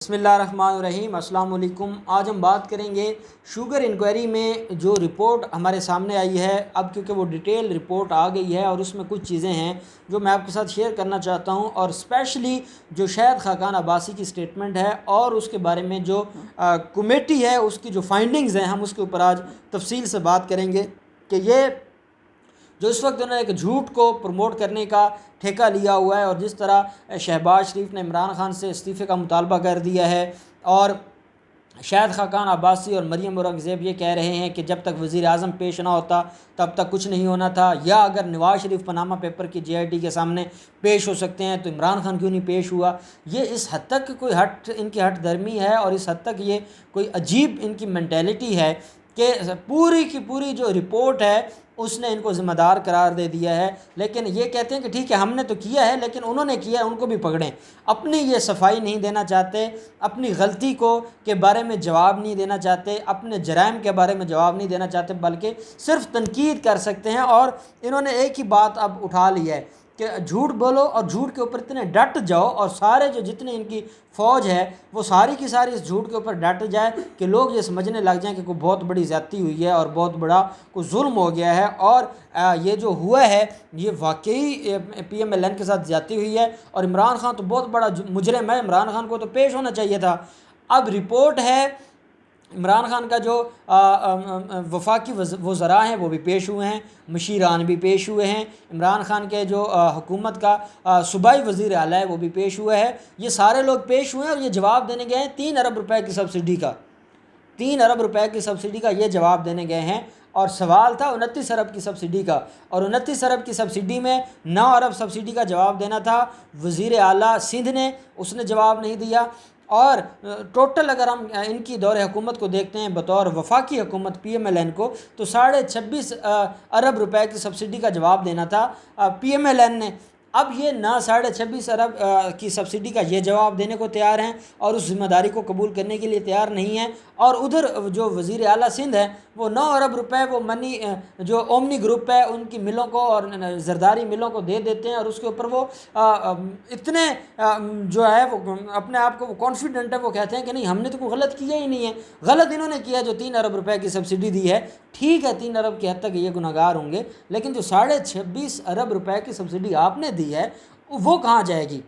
بسم اللہ الرحمن الرحیم۔ السلام علیکم۔ آج ہم بات کریں گے شوگر انکوائری میں جو رپورٹ ہمارے سامنے آئی ہے۔ اب کیونکہ وہ ڈیٹیل رپورٹ آ گئی ہے اور اس میں کچھ چیزیں ہیں جو میں آپ کے ساتھ شیئر کرنا چاہتا ہوں، اور اسپیشلی جو شاہد خاقان عباسی کی سٹیٹمنٹ ہے اور اس کے بارے میں جو کمیٹی ہے اس کی جو فائنڈنگز ہیں، ہم اس کے اوپر آج تفصیل سے بات کریں گے کہ یہ جو اس وقت انہوں نے ایک جھوٹ کو پروموٹ کرنے کا ٹھیکہ لیا ہوا ہے، اور جس طرح شہباز شریف نے عمران خان سے استعفے کا مطالبہ کر دیا ہے، اور شاہد خاقان عباسی اور مریم اورنگزیب یہ کہہ رہے ہیں کہ جب تک وزیر اعظم پیش نہ ہوتا تب تک کچھ نہیں ہونا تھا، یا اگر نواز شریف پاناما پیپر کی JIT کے سامنے پیش ہو سکتے ہیں تو عمران خان کیوں نہیں پیش ہوا۔ یہ اس حد تک کوئی ان کی ہٹ درمی ہے، اور اس حد تک یہ کوئی عجیب ان کی مینٹیلٹی ہے کہ پوری کی پوری جو رپورٹ ہے اس نے ان کو ذمہ دار قرار دے دیا ہے۔ لیکن یہ کہتے ہیں کہ ٹھیک ہے ہم نے تو کیا ہے، لیکن انہوں نے کیا ہے، ان کو بھی پکڑیں۔ اپنی یہ صفائی نہیں دینا چاہتے، اپنی غلطی کے بارے میں جواب نہیں دینا چاہتے، اپنے جرائم کے بارے میں جواب نہیں دینا چاہتے، بلکہ صرف تنقید کر سکتے ہیں۔ اور انہوں نے ایک ہی بات اب اٹھا لی ہے کہ جھوٹ بولو اور جھوٹ کے اوپر اتنے ڈٹ جاؤ، اور سارے جتنے ان کی فوج ہے وہ ساری کی ساری اس جھوٹ کے اوپر ڈٹ جائے کہ لوگ یہ سمجھنے لگ جائیں کہ کوئی بہت بڑی زیادتی ہوئی ہے اور بہت بڑا کوئی ظلم ہو گیا ہے، اور یہ جو ہوا ہے یہ واقعی PMLN کے ساتھ زیادتی ہوئی ہے، اور عمران خان تو بہت بڑا مجرم ہے، عمران خان کو تو پیش ہونا چاہیے تھا۔ اب رپورٹ ہے عمران خان کا جو وفاقی وزراء ہیں وہ بھی پیش ہوئے ہیں، مشیران بھی پیش ہوئے ہیں، عمران خان کے جو حکومت کا صوبائی وزیر اعلیٰ ہے وہ بھی پیش ہوا ہے۔ یہ سارے لوگ پیش ہوئے ہیں اور یہ جواب دینے گئے ہیں 3 ارب روپے کی سبسڈی کا، 3 ارب روپے کی سبسڈی کا یہ جواب دینے گئے ہیں، اور سوال تھا 29 ارب کی سبسڈی کا، اور 29 ارب کی سبسڈی میں 9 ارب سبسڈی کا جواب دینا تھا وزیر اعلیٰ سندھ نے، اس نے جواب نہیں دیا۔ اور ٹوٹل اگر ہم ان کی دور حکومت کو دیکھتے ہیں بطور وفاقی حکومت PMLN کو، تو 26.5 ارب روپے کی سبسڈی کا جواب دینا تھا PMLN نے۔ اب یہ نہ 26.5 ارب کی سبسڈی کا یہ جواب دینے کو تیار ہیں اور اس ذمہ داری کو قبول کرنے کے لیے تیار نہیں ہیں، اور ادھر جو وزیر اعلیٰ سندھ ہے وہ 9 ارب روپے وہ منی جو اومنی گروپ ہے ان کی ملوں کو اور زرداری ملوں کو دے دیتے ہیں، اور اس کے اوپر وہ اتنے جو ہے وہ اپنے آپ کو وہ کانفیڈنٹ ہے، وہ کہتے ہیں کہ نہیں ہم نے تو کوئی غلط کیا ہی نہیں ہے۔ غلط انہوں نے کیا جو 3 ارب روپے کی سبسڈی دی ہے، ٹھیک ہے 3 ارب کی حد تک یہ گناہگار ہوں گے، لیکن جو 26.5 ارب روپے کی سبسڈی آپ نے دی ہے وہ کہاں جائے گی؟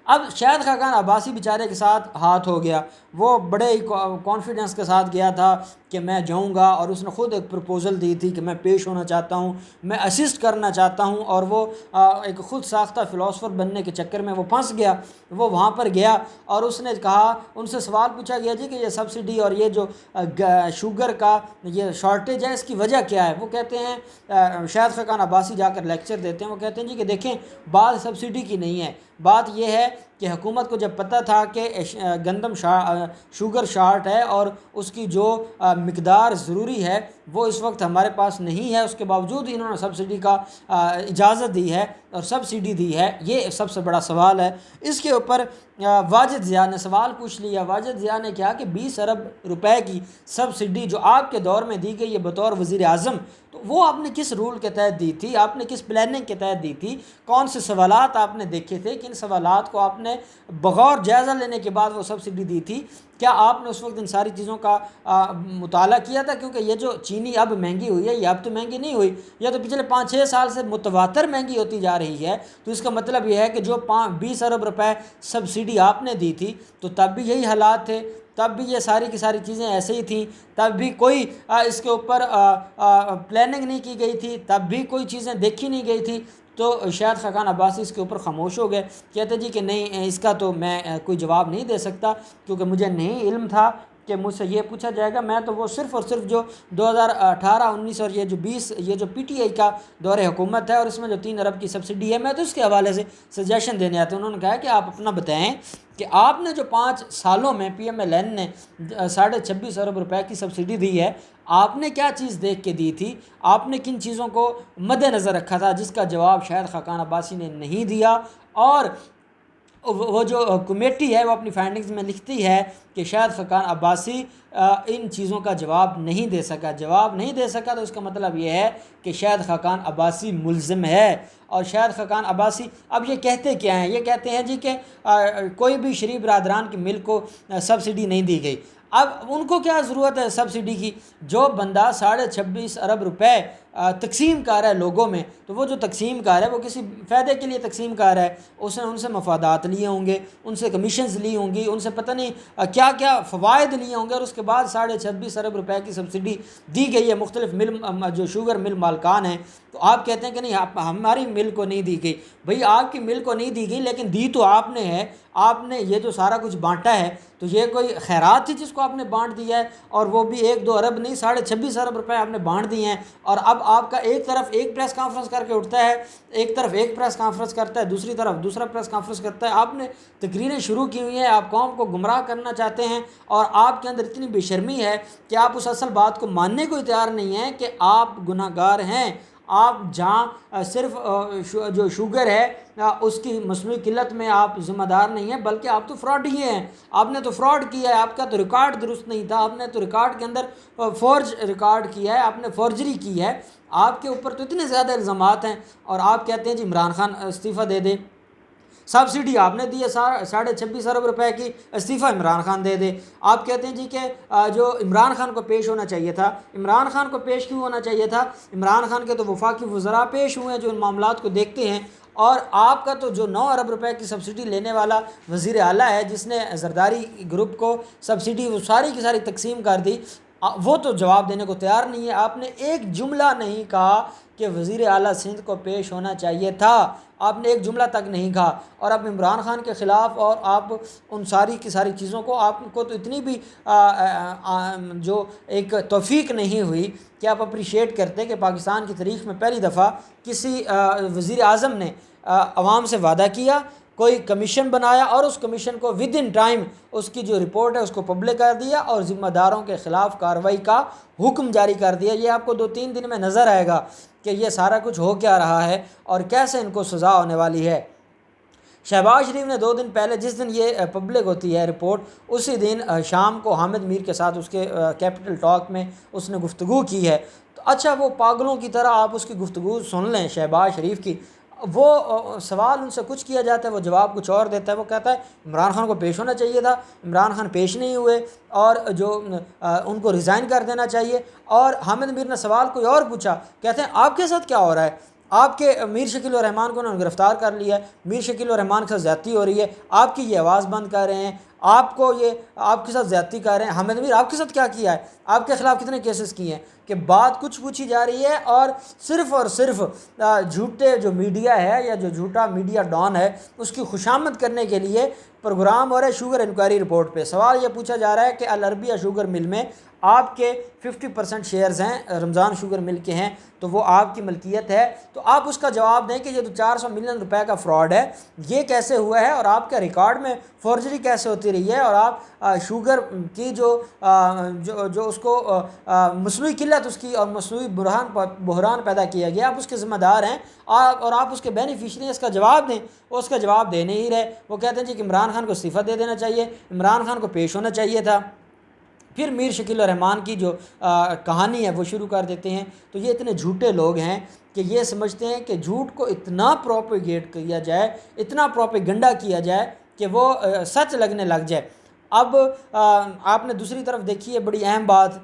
اب شاہد خاقان عباسی بیچارے کے ساتھ ہاتھ ہو گیا، وہ بڑے ہی کانفیڈنس کے ساتھ گیا تھا کہ میں جاؤں گا، اور اس نے خود ایک پروپوزل دی تھی کہ میں پیش ہونا چاہتا ہوں، میں اسسٹ کرنا چاہتا ہوں، اور وہ ایک خود ساختہ فلاسفر بننے کے چکر میں وہ پھنس گیا۔ وہ وہاں پر گیا اور اس نے کہا، ان سے سوال پوچھا گیا جی کہ یہ سبسڈی اور یہ جو شوگر کا یہ شارٹیج ہے اس کی وجہ کیا ہے؟ وہ کہتے ہیں شاہد خاقان عباسی جا کر لیکچر دیتے ہیں، وہ کہتے ہیں جی کہ دیکھیں بات سبسڈی کی نہیں ہے، بات یہ ہے کہ حکومت کو جب پتہ تھا کہ گندم شوگر شارٹ ہے اور اس کی جو مقدار ضروری ہے وہ اس وقت ہمارے پاس نہیں ہے، اس کے باوجود انہوں نے سبسڈی کا اجازت دی ہے اور سبسڈی دی ہے۔ یہ سب سے بڑا سوال ہے۔ اس کے اوپر واجد ضیاء نے سوال پوچھ لیا۔ واجد ضیاء نے کہا کہ 20 ارب روپے کی سبسڈی جو آپ کے دور میں دی گئی ہے بطور وزیر اعظم، تو وہ آپ نے کس رول کے تحت دی تھی؟ آپ نے کس پلاننگ کے تحت دی تھی؟ کون سے سوالات آپ نے دیکھے تھے؟ کن سوالات کو آپ نے بغور جائزہ لینے کے بعد وہ سبسڈی دی تھی؟ کیا آپ نے اس وقت ان ساری چیزوں کا مطالعہ کیا تھا؟ کیونکہ یہ جو چینی اب مہنگی ہوئی ہے یہ اب تو مہنگی نہیں ہوئی، یہ تو پچھلے 5-6 سال سے متواتر مہنگی ہوتی جا رہی ہے۔ تو اس کا مطلب یہ ہے کہ جو 20 ارب روپے سبسڈی آپ نے دی تھی تو تب بھی یہی حالات تھے، تب بھی یہ ساری کی ساری چیزیں ایسے ہی تھیں، تب بھی کوئی اس کے اوپر پلاننگ نہیں کی گئی تھی، تب بھی کوئی چیزیں دیکھی نہیں گئی تھی۔ تو شاہد خاقان عباسی اس کے اوپر خاموش ہو گئے، کہتے جی کہ نہیں اس کا تو میں کوئی جواب نہیں دے سکتا، کیونکہ مجھے نہیں علم تھا کہ مجھ سے یہ پوچھا جائے گا۔ میں تو وہ صرف اور صرف جو 2018-19 اور یہ جو 20 یہ جو PTI کا دور حکومت ہے اور اس میں جو 3 ارب کی سبسڈی ہے، میں تو اس کے حوالے سے سجیشن دینے آتے ہیں۔ انہوں نے کہا کہ آپ اپنا بتائیں کہ آپ نے جو 5 سالوں میں PMLN نے 26.5 ارب روپے کی سبسڈی دی ہے، آپ نے کیا چیز دیکھ کے دی تھی؟ آپ نے کن چیزوں کو مد نظر رکھا تھا؟ جس کا جواب شاہد خاقان عباسی نے نہیں دیا، وہ جو کمیٹی ہے وہ اپنی فائنڈنگز میں لکھتی ہے کہ شاہد خاقان عباسی ان چیزوں کا جواب نہیں دے سکا تو اس کا مطلب یہ ہے کہ شاہد خاقان عباسی ملزم ہے۔ اور شاہد خاقان عباسی اب یہ کہتے کیا ہیں؟ یہ کہتے ہیں جی کہ کوئی بھی شریف برادران کی ملک کو سبسڈی نہیں دی گئی۔ اب ان کو کیا ضرورت ہے سبسڈی کی؟ جو بندہ 26.5 ارب روپے تقسیم کر رہا ہے لوگوں میں، تو وہ جو تقسیم کر رہا ہے وہ کسی فائدے کے لیے تقسیم کر رہا ہے، اس نے ان سے مفادات لیے ہوں گے، ان سے کمیشنز لی ہوں گی، ان سے پتہ نہیں کیا کیا فوائد لیے ہوں گے، اور اس کے بعد 26.5 ارب روپے کی سبسڈی دی گئی ہے مختلف مل جو شوگر مل مالکان ہیں۔ تو آپ کہتے ہیں کہ نہیں ہماری مل کو نہیں دی گئی۔ بھئی آپ کی مل کو نہیں دی گئی، لیکن دی تو آپ نے ہے، آپ نے یہ جو سارا کچھ بانٹا ہے، تو یہ کوئی خیرات تھی جس کو آپ نے بانٹ دیا ہے، اور وہ بھی 1-2 ارب نہیں 26.5 ارب روپے آپ نے بانٹ دیے ہیں۔ اور اب آپ کا ایک طرف ایک پریس کانفرنس کر کے اٹھتا ہے، ایک طرف ایک پریس کانفرنس کرتا ہے، دوسری طرف دوسرا پریس کانفرنس کرتا ہے۔ آپ نے تقریریں شروع کی ہوئی ہیں، آپ قوم کو گمراہ کرنا چاہتے ہیں، اور آپ کے اندر اتنی بے شرمی ہے کہ آپ اس اصل بات کو ماننے کو تیار نہیں ہیں کہ آپ گناہ گار ہیں۔ آپ جہاں صرف جو شوگر ہے اس کی مصنوعی قلت میں آپ ذمہ دار نہیں ہیں، بلکہ آپ تو فراڈ ہی ہیں۔ آپ نے تو فراڈ کیا ہے، آپ کا تو ریکارڈ درست نہیں تھا، آپ نے تو ریکارڈ کے اندر فورج ریکارڈ کیا ہے، آپ نے فورجری کی ہے۔ آپ کے اوپر تو اتنے زیادہ الزامات ہیں، اور آپ کہتے ہیں جی عمران خان استعفیٰ دے دے۔ سبسڈی آپ نے دی ہے 26.5 ارب روپے کی، استعفیٰ عمران خان دے دے۔ آپ کہتے ہیں جی کہ جو عمران خان کو پیش ہونا چاہیے تھا، عمران خان کو پیش کیوں ہونا چاہیے تھا؟ عمران خان کے تو وفاقی وزراء پیش ہوئے ہیں جو ان معاملات کو دیکھتے ہیں، اور آپ کا تو جو 9 ارب روپے کی سبسڈی لینے والا وزیر اعلیٰ ہے، جس نے زرداری گروپ کو سبسڈی وہ ساری کی ساری تقسیم کر دی، وہ تو جواب دینے کو تیار نہیں ہے۔ آپ نے ایک جملہ نہیں کہا کہ وزیر اعلیٰ سندھ کو پیش ہونا چاہیے تھا، آپ نے ایک جملہ تک نہیں کہا، اور اب عمران خان کے خلاف اور آپ ان ساری کی ساری چیزوں کو، آپ کو تو اتنی بھی جو ایک توفیق نہیں ہوئی کہ آپ اپریشیٹ کرتے کہ پاکستان کی تاریخ میں پہلی دفعہ کسی وزیر اعظم نے عوام سے وعدہ کیا، کوئی کمیشن بنایا، اور اس کمیشن کو ود ان ٹائم اس کی جو رپورٹ ہے اس کو پبلک کر دیا، اور ذمہ داروں کے خلاف کارروائی کا حکم جاری کر دیا۔ یہ آپ کو 2-3 دن میں نظر آئے گا کہ یہ سارا کچھ ہو کیا رہا ہے اور کیسے ان کو سزا ہونے والی ہے۔ شہباز شریف نے 2 دن پہلے، جس دن یہ پبلک ہوتی ہے رپورٹ، اسی دن شام کو حامد میر کے ساتھ اس کے کیپٹل ٹاک میں اس نے گفتگو کی ہے۔ تو اچھا، وہ پاگلوں کی طرح آپ اس کی گفتگو سن لیں شہباز شریف کی، وہ سوال ان سے کچھ کیا جاتا ہے، وہ جواب کچھ اور دیتا ہے۔ وہ کہتا ہے عمران خان کو پیش ہونا چاہیے تھا، عمران خان پیش نہیں ہوئے، اور جو ان کو ریزائن کر دینا چاہیے۔ اور حامد میر نے سوال کوئی اور پوچھا، کہتے ہیں آپ کے ساتھ کیا ہو رہا ہے؟ آپ کے میر شکیل الرحمان کو انہوں نے گرفتار کر لیا ہے، میر شکیل الرحمان کے ساتھ زیادتی ہو رہی ہے، آپ کی یہ آواز بند کر رہے ہیں، آپ کو یہ آپ کے ساتھ زیادتی کر رہے ہیں۔ حامد میر آپ کے ساتھ کیا کیا ہے؟ آپ کے خلاف کتنے کیسز کیے ہیں؟ کہ بات کچھ پوچھی جا رہی ہے، اور صرف جھوٹے جو میڈیا ہے یا جو جھوٹا میڈیا ڈان ہے اس کی خوشامد کرنے کے لیے پروگرام ہو رہا ہے شوگر انکوائری رپورٹ پہ۔ سوال یہ پوچھا جا رہا ہے کہ العربیہ شوگر مل میں آپ کے 50% شیئرز ہیں، رمضان شوگر مل کے ہیں، تو وہ آپ کی ملکیت ہے، تو آپ اس کا جواب دیں کہ یہ تو 400 ملین روپے کا فراڈ ہے، یہ کیسے ہوا ہے، اور آپ کے ریکارڈ میں فورجری کیسے ہوتی رہی ہے، اور آپ شوگر کی جو اس کو مصنوعی قلت اس کی اور مصنوعی بحران پیدا کیا گیا، آپ اس کے ذمہ دار ہیں، اور آپ اس کے بینیفیشری ہیں، اس کا جواب دیں۔ وہ اس کا جواب دے نہیں رہے، وہ کہتے ہیں جی کہ عمران خان کو استعفیٰ دے دینا چاہیے، عمران خان کو پیش ہونا چاہیے تھا۔ پھر میر شکیل الرحمان کی جو کہانی ہے وہ شروع کر دیتے ہیں۔ تو یہ اتنے جھوٹے لوگ ہیں کہ یہ سمجھتے ہیں کہ جھوٹ کو اتنا پروپیگیٹ کیا جائے، اتنا پروپیگنڈا کیا جائے کہ وہ سچ لگنے لگ جائے۔ اب آپ نے دوسری طرف دیکھی ہے بڑی اہم بات،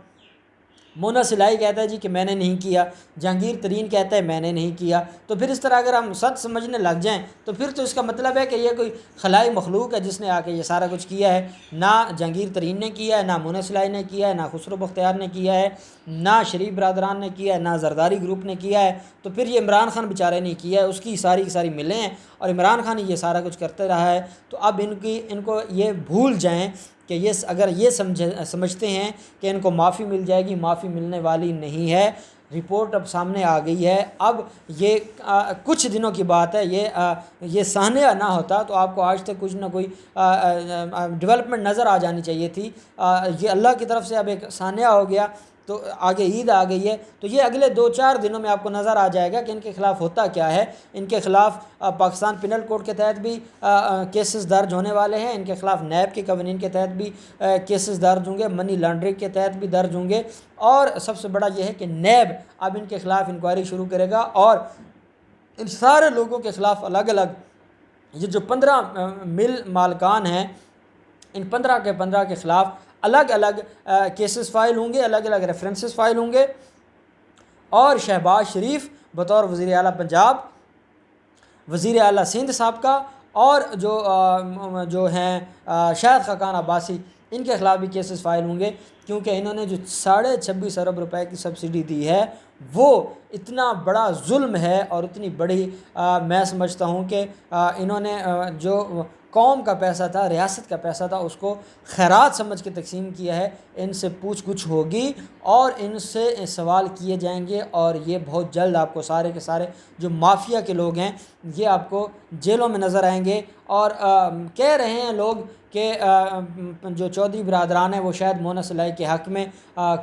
مونا سلائی کہتا ہے جی کہ میں نے نہیں کیا، جہانگیر ترین کہتا ہے میں نے نہیں کیا۔ تو پھر اس طرح اگر ہم سچ سمجھنے لگ جائیں تو پھر تو اس کا مطلب ہے کہ یہ کوئی خلائی مخلوق ہے جس نے آ کے یہ سارا کچھ کیا ہے۔ نہ جہانگیر ترین نے کیا ہے، نہ مونا سلائی نے کیا ہے، نہ خسرو بختیار نے کیا ہے، نہ شریف برادران نے کیا ہے، نہ زرداری گروپ نے کیا ہے۔ تو پھر یہ عمران خان بیچارے نے کیا ہے، اس کی ساری کی ساری ملیں ہیں، اور عمران خان ہی یہ سارا کچھ کرتے رہا ہے۔ تو اب ان کو یہ بھول جائیں کہ اگر یہ سمجھتے ہیں کہ ان کو معافی مل جائے گی، معافی ملنے والی نہیں ہے۔ رپورٹ اب سامنے آ گئی ہے، اب یہ کچھ دنوں کی بات ہے، یہ سانحہ نہ ہوتا تو آپ کو آج تک کچھ نہ کوئی ڈیولپمنٹ نظر آ جانی چاہیے تھی۔ یہ اللہ کی طرف سے اب ایک سانحہ ہو گیا تو آگے عید آ گئی ہے، تو یہ اگلے 2-4 دنوں میں آپ کو نظر آ جائے گا کہ ان کے خلاف ہوتا کیا ہے۔ ان کے خلاف پاکستان پینل کوڈ کے تحت بھی کیسز درج ہونے والے ہیں، ان کے خلاف نیب کے قوانین کے تحت بھی کیسز درج ہوں گے، منی لانڈرنگ کے تحت بھی درج ہوں گے، اور سب سے بڑا یہ ہے کہ نیب اب ان کے خلاف انکوائری شروع کرے گا، اور ان سارے لوگوں کے خلاف الگ الگ یہ جو 15 مل مالکان ہیں، ان 15 کے 15 کے خلاف الگ الگ کیسز فائل ہوں گے، الگ الگ ریفرنسز فائل ہوں گے، اور شہباز شریف بطور وزیر اعلیٰ پنجاب، وزیر اعلیٰ سندھ سابقہ، اور جو ہیں شاہد خاقان عباسی، ان کے خلاف بھی کیسز فائل ہوں گے، کیونکہ انہوں نے جو 26.5 ارب روپے کی سبسڈی دی ہے وہ اتنا بڑا ظلم ہے، اور اتنی بڑی میں سمجھتا ہوں کہ انہوں نے جو قوم کا پیسہ تھا، ریاست کا پیسہ تھا، اس کو خیرات سمجھ کے تقسیم کیا ہے۔ ان سے پوچھ گچھ ہوگی اور ان سے سوال کیے جائیں گے، اور یہ بہت جلد آپ کو سارے کے سارے جو مافیا کے لوگ ہیں یہ آپ کو جیلوں میں نظر آئیں گے۔ اور کہہ رہے ہیں لوگ کہ جو چودھری برادران ہیں وہ شاید مونس الہی کے حق میں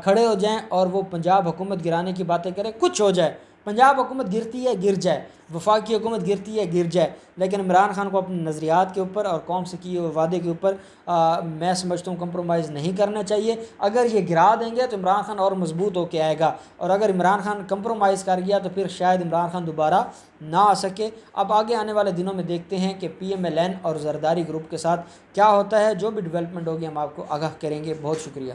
کھڑے ہو جائیں، اور وہ پنجاب حکومت گرانے کی باتیں کریں، کچھ ہو جائے، پنجاب حکومت گرتی ہے گر جائے، وفاقی حکومت گرتی ہے گر جائے، لیکن عمران خان کو اپنے نظریات کے اوپر اور قوم سے کیے ہوئے وعدے کے اوپر میں سمجھتا ہوں کمپرومائز نہیں کرنا چاہیے۔ اگر یہ گرا دیں گے تو عمران خان اور مضبوط ہو کے آئے گا، اور اگر عمران خان کمپرومائز کر گیا تو پھر شاید عمران خان دوبارہ نہ آ سکے۔ اب آگے آنے والے دنوں میں دیکھتے ہیں کہ پی ایم ایل این اور زرداری گروپ کے ساتھ کیا ہوتا ہے، جو بھی ڈیولپمنٹ ہوگی ہم آپ کو آگاہ کریں گے۔ بہت شکریہ۔